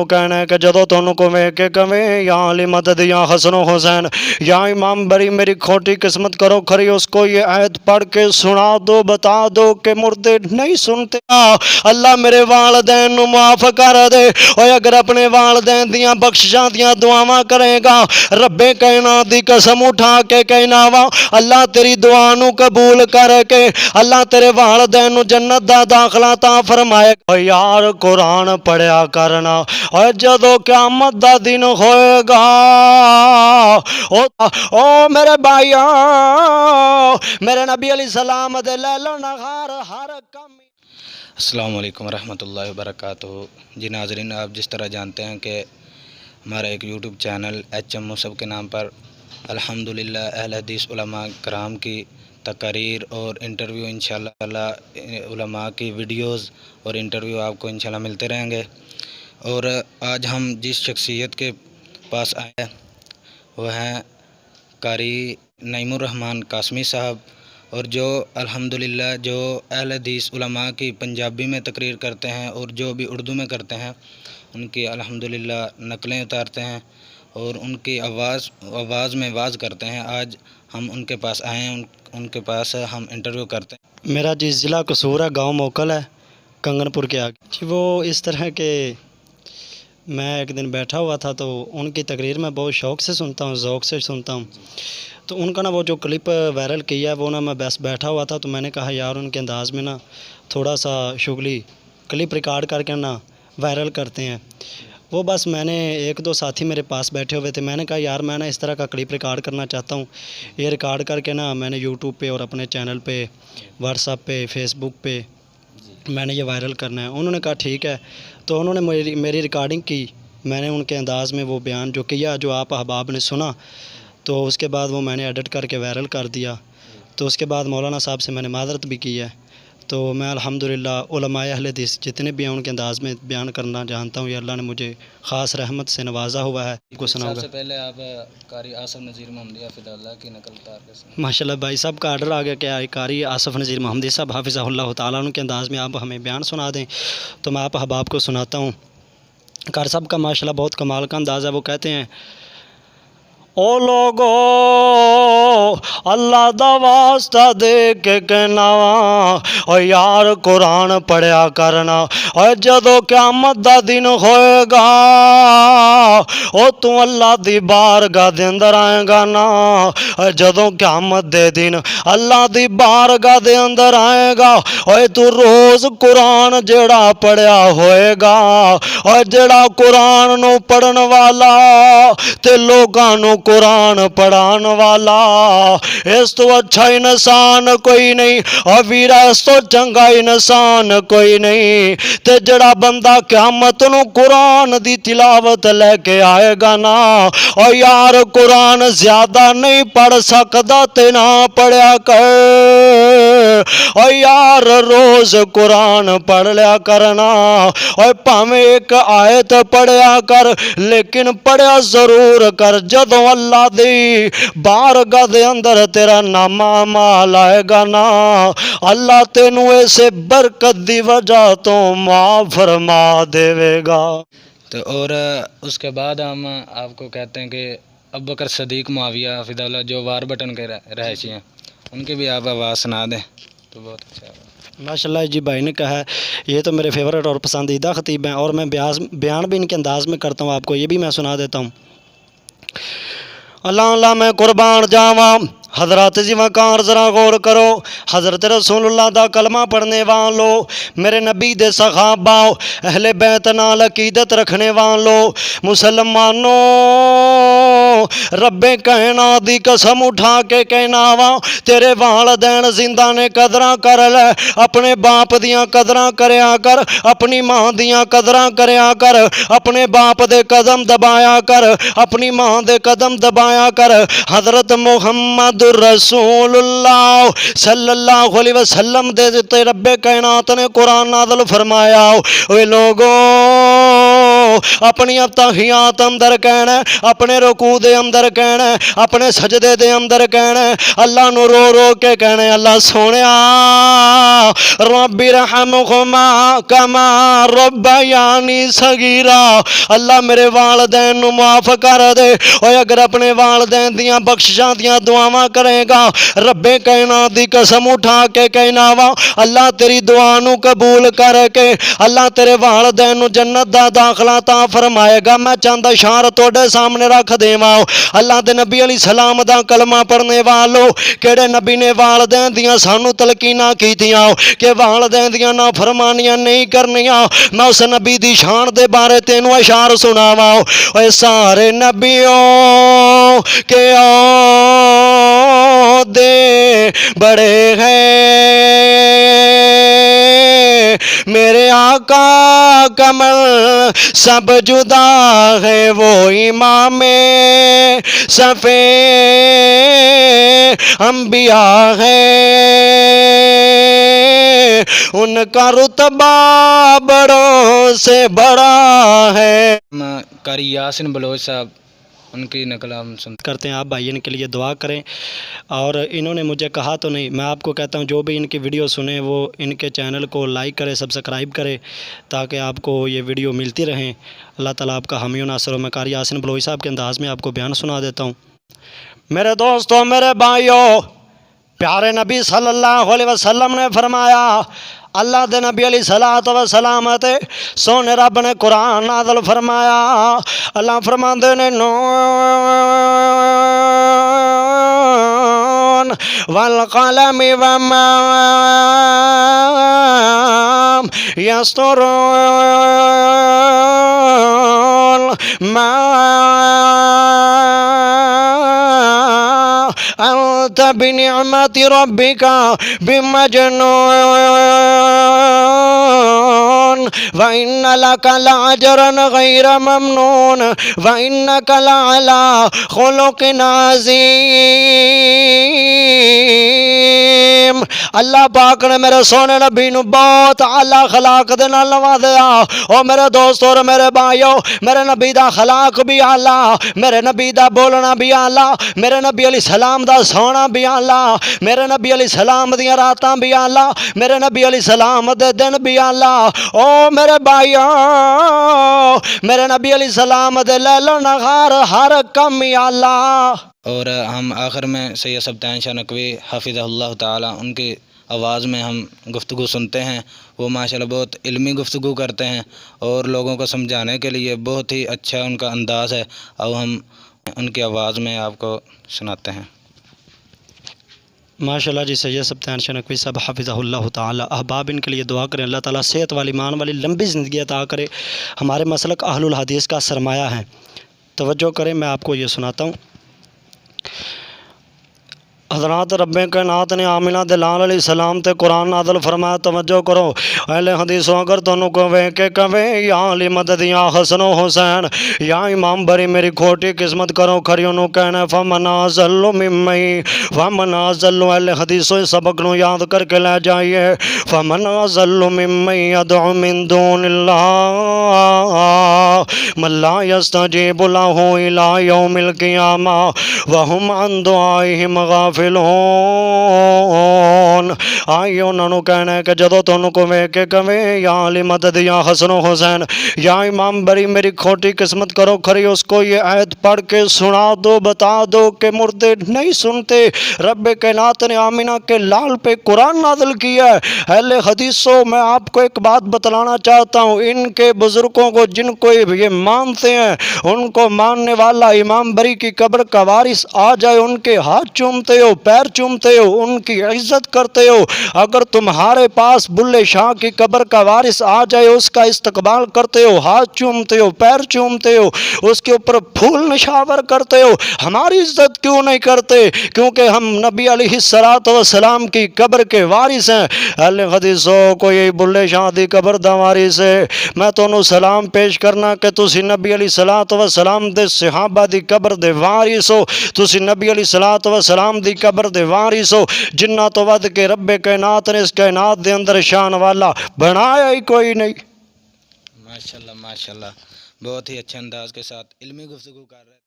کہنا ہے کہ جدو تنوں کو ویکھ کے کہیں یا علی مدد یا حسن و حسین یا امام بری میری کھوٹی قسمت کرو کھری، اس کو یہ آیت پڑھ کے سنا دو، بتا دو کہ مردے نہیں سنتے۔ اللہ میرے والدین نو معاف کر دے، اور اگر اپنے والدین دیاں بخششاں دیاں دعاواں کرے گا، رب کائنات دی قسم اٹھا کے کہنا وا اللہ تیری دعا نو قبول کر کے اللہ تیرے والدین نو جنت دا داخلہ تا فرمائے۔ او یار قرآن پڑھیا کرنا، اور جدو قیامت دا دن ہوئے گا او میرے بھائیو، میرے نبی علیہ السلام دے لیل و نہار ہر کم۔ السلام علیکم ورحمۃ اللہ وبرکاتہ۔ جی ناظرین، آپ جس طرح جانتے ہیں کہ ہمارا ایک YouTube channel H M Musab کے نام پر الحمدللہ اہل حدیث علماء کرام کی تقاریر اور انٹرویو انشاءاللہ علماء کی ویڈیوز اور انٹرویو آپ کو انشاءاللہ ملتے رہیں گے۔ اور آج ہم جس شخصیت کے پاس آئے ہیں وہ ہیں قاری نعیم الرحمن قاسمی صاحب، اور جو الحمدللہ جو اہل حدیث علماء کی پنجابی میں تقریر کرتے ہیں اور جو بھی اردو میں کرتے ہیں ان کی الحمدللہ نقلیں اتارتے ہیں اور ان کی آواز میں واز کرتے ہیں۔ آج ہم ان کے پاس آئے ہیں، ان کے پاس ہم انٹرویو کرتے ہیں۔ میرا جی ضلع قصور ہے، گاؤں موکل ہے، کنگن پور کے آگے جی۔ وہ اس طرح کہ میں ایک دن بیٹھا ہوا تھا تو ان کی تقریر میں بہت شوق سے سنتا ہوں، ذوق سے سنتا ہوں، تو ان کا نا وہ جو کلپ وائرل کیا ہے وہ نا میں بس بیٹھا ہوا تھا تو میں نے کہا یار ان کے انداز میں نا تھوڑا سا شغلی کلپ ریکارڈ کر کے نا وائرل کرتے ہیں۔ وہ بس میں نے ایک دو ساتھی میرے پاس بیٹھے ہوئے تھے، میں نے کہا یار میں نا اس طرح کا کلپ ریکارڈ کرنا چاہتا ہوں، یہ ریکارڈ کر کے نا میں نے یوٹیوب پہ اور اپنے چینل پہ، واٹس ایپ پہ، فیس بک پہ میں نے یہ وائرل کرنا ہے۔ انہوں نے کہا ٹھیک ہے، تو انہوں نے میری ریکارڈنگ کی، میں نے ان کے انداز میں وہ بیان جو کیا جو آپ احباب نے سنا، تو اس کے بعد وہ میں نے ایڈٹ کر کے وائرل کر دیا۔ تو اس کے بعد مولانا صاحب سے میں نے معذرت بھی کی ہے۔ تو میں الحمدللہ علماء اہل حدیث جتنے بھی ہیں ان کے انداز میں بیان کرنا جانتا ہوں، یہ اللہ نے مجھے خاص رحمت سے نوازا ہوا ہے۔ کو سناؤں گا۔ سب سے پہلے آپ قاری آصف نذیر محمدیہ فدا اللہ کی نقل اتار کے سنائیں۔ ماشاءاللہ بھائی صاحب کا آرڈر آ گیا کہ قاری آصف نذیر محمدی صاحب حافظہ اللہ تعالیٰ عنہ کے انداز میں آپ ہمیں بیان سنا دیں، تو میں آپ احباب کو سناتا ہوں۔ قاری صاحب کا ماشاءاللہ بہت کمال کا انداز ہے۔ وہ کہتے ہیں او لوگو اللہ دا واسطہ دے کے کہنا او یار قرآن پڑھیا کرنا، اور جدو قیامت دا دن ہوئے گا او تو اللہ دی بارگاہ دے اندر آئے گا نا، جدو قیامت دے دن اللہ دی بارگاہ دے اندر آئے گا، اور تو روز قرآن جڑا پڑھیا ہوئے گا، اور جڑا قرآن نو پڑھن والا تے لوگاں نو قرآن پڑھان والا، اس تو اچھا انسان کوئی نہیں، اور ویرا اس تو چنگا انسان کوئی نہیں، تے جڑا بندہ قیامت نو قرآن دی تلاوت لے کے آئے گا نا، اور یار قرآن زیادہ نہیں پڑھ سکدا تے نہ پڑھیا کر، اور یار روز قرآن پڑھ لیا کرنا، اور پاویں ایک آیت پڑھیا کر لیکن پڑھیا ضرور کر، جدوں اللہ دی بارگاہ دے اندر تیرا نامہ مال آئے گا نا، اللہ تینوں اسے برکت دی وجہ تو معاف فرما دے گا۔ تو اور اس کے بعد ہم آپ کو کہتے ہیں کہ ابوبکر صدیق معاویہ فدا اللہ جو وار بٹن کے رہائشی ہیں، ان کی بھی آپ آواز سنا دیں تو بہت اچھا ہے۔ ماشاءاللہ جی بھائی نے کہا ہے یہ تو میرے فیورٹ اور پسندیدہ خطیب ہیں، اور میں بیان بھی ان کے انداز میں کرتا ہوں، آپ کو یہ بھی میں سنا دیتا ہوں۔ اللہ اللہ میں قربان جاواں، حضرات جی وقار ذرا غور کرو، حضرت رسول اللہ دا کلمہ پڑھنے والو، میرے نبی دے صحابہ، اہل بیت نال عقیدت رکھنے والو، مسلمانوں، رب کائنات دی قسم اٹھا کے کہنا وا تیرے والدین زندہ نے قدراں کر لے، اپنے باپ دیاں قدراں کریا کر، اپنی ماں دیاں قدراں کریا کر، اپنے باپ دے قدم دبایا کر، اپنی ماں دے قدم دبایا کر۔ حضرت محمد رسول اللہ صلی اللہ علیہ وسلم دے رب کائنات نے قرآن نازل فرمایا، اے لوگوں اپنی تحیات اندر کہنا ہے، اپنے رکوع دے اندر کہنا ہے، اپنے سجدے دے اندر کہنا ہے، اللہ نو رو رو کے کہنا ہے اللہ سونیا رب ارحمہما کما ربیانی صغیرا، اللہ میرے والدین نو معاف کر دے۔ اور اگر اپنے والدین دیاں بخششاں دیاں دعاواں کرے گا، رب کائنات دی قسم اٹھا کے کہنا وا اللہ تیری دعا نو قبول کر کے اللہ تیرے والدین نو جنت دا داخلہ عطا فرمائے گا۔ میں چند اشعار توڑے سامنے رکھ دیواں، اللہ دے نبی علیہ السلام دا کلمہ پڑھنے والو، کیڑے نبی نے والدین دیاں سانو تلقیناں کیتیاں کہ والدین دیاں نافرمانیاں نہیں کرنیاں۔ میں اس نبی دی شان دے بارے تینوں اشعار سناواں، اے سارے نبیوں کے دے بڑے ہیں، میرے آقا کمل سب جدا ہے، وہ امام صفِ انبیاء ہے، ان کا رتبہ بڑوں سے بڑا ہے۔ قاری یاسین بلوچ صاحب ان کی نقل ہم سنتے کرتے ہیں، آپ بھائی ان کے لیے دعا کریں۔ اور انہوں نے مجھے کہا تو نہیں، میں آپ کو کہتا ہوں جو بھی ان کی ویڈیو سنیں وہ ان کے چینل کو لائک کرے، سبسکرائب کرے، تاکہ آپ کو یہ ویڈیو ملتی رہیں۔ اللہ تعالیٰ آپ کا حامی و ناصر ہو۔ میں قاری یاسین بلوچ صاحب کے انداز میں آپ کو بیان سنا دیتا ہوں۔ میرے دوستوں، میرے بھائیوں، پیارے نبی صلی اللہ علیہ وسلم نے فرمایا، اللہ دے نبی علیہ الصلوۃ والسلام تے سونے رب نے قرآن نازل فرمایا۔ اللہ فرماندے نے نون والقلم وما یسطرون ما أنت بنعمة ربك بمجنون وإن لك لأجرا غير ممنون وإنك لعلى خلق عظيم۔ اللہ پاک نے میرے سونے نبی نو بہت اعلیٰ اخلاق دے نال نوازیا۔ او میرے دوستو اور میرے بھائیو، میرے نبی دا اخلاق بھی اعلیٰ، میرے نبی دا بولنا بھی اعلیٰ، میرے نبی علیہ السلام دا سونا بھی اعلیٰ، میرے نبی علیہ السلام دیاں راتاں بھی اعلیٰ، میرے نبی علیہ السلام دے دن بھی اعلیٰ۔ او میرے بھائیو، میرے نبی علیہ السلام دے لیل و نہار ہر کم اعلیٰ۔ اور ہم آخر میں سید سبطین شاہ نقوی حافظہ اللہ تعالی ان کی آواز میں ہم گفتگو سنتے ہیں۔ وہ ماشاءاللہ بہت علمی گفتگو کرتے ہیں اور لوگوں کو سمجھانے کے لیے بہت ہی اچھا ان کا انداز ہے، اور ہم ان کی آواز میں آپ کو سناتے ہیں۔ ماشاءاللہ جی، سید سبطین شاہ نقوی صاحب حافظہ اللہ تعالی، احباب ان کے لیے دعا کریں، اللہ تعالیٰ صحت والی ایمان والی لمبی زندگی عطا کرے، ہمارے مسلک اہل الحدیث کا سرمایہ ہیں۔ توجہ کریں، میں آپ کو یہ سناتا ہوں۔ حضرات رب کائنات نے آمنہ دلال علیہ السلام تے قرآن نازل فرمایا، توجہ کرو اہل حدیثوں، اگر تنوں کہوے کہ کہوے یا علی مدد یا حسن و حسین یا امام بری میری کھوٹی قسمت کرو کھری، انہوں کہنا فمن اضل ممن فمن اضل، اہل حدیثوں اس سبق نو یاد کر کے لے جائیے، فمن اضل ممن يدعو من دون اللہ من لا يستجیب له الى یوم القیامہ وهم عن دعائهم غافلون۔ آئی انہوں نے کہنا ہے کہ جدو تنوں کو کے کہوے یا علی مدد یا حسن و حسین یا امام بری میری کھوٹی قسمت کرو کھری، اس کو یہ آیت پڑھ کے سنا دو، بتا دو کہ مردے نہیں سنتے۔ رب کائنات نے آمینہ کے لال پہ قرآن نازل کیا ہے۔ اہل حدیثوں، میں آپ کو ایک بات بتلانا چاہتا ہوں، ان کے بزرگوں کو جن کو یہ مانتے ہیں، ان کو ماننے والا امام بری کی قبر کا وارث آ جائے، ان کے ہاتھ چومتے ہو، پیر چومتے ہو، ان کی عزت کرتے ہو۔ اگر تمہارے پاس بلے شاہ کی قبر کا وارث آ جائے، اس کا استقبال کرتے ہو، ہاتھ چومتے ہو، پیر چومتے ہو، اس کے اوپر پھول نشاور کرتے ہو، ہماری عزت کیوں نہیں کرتے؟ کیونکہ ہم نبی علیہ السلام کی قبر کے وارث ہیں۔ اہل حدیثوں کو یہ بلے شاہ دی قبر دا وارث ہے۔ میں تونوں سلام پیش کرنا کہ تسی نبی علیہ السلام دے صحابہ دی قبر دے وارث ہو، تسی نبی علیہ السلام دی قبر دے وارث ہو، جنہ تو ود کے رب کائنات نے اس کائنات دے اندر شان والا بنایا ہی کوئی نہیں۔ ماشاءاللہ ماشاءاللہ بہت ہی اچھے انداز کے ساتھ علمی گفتگو کر رہے تھے.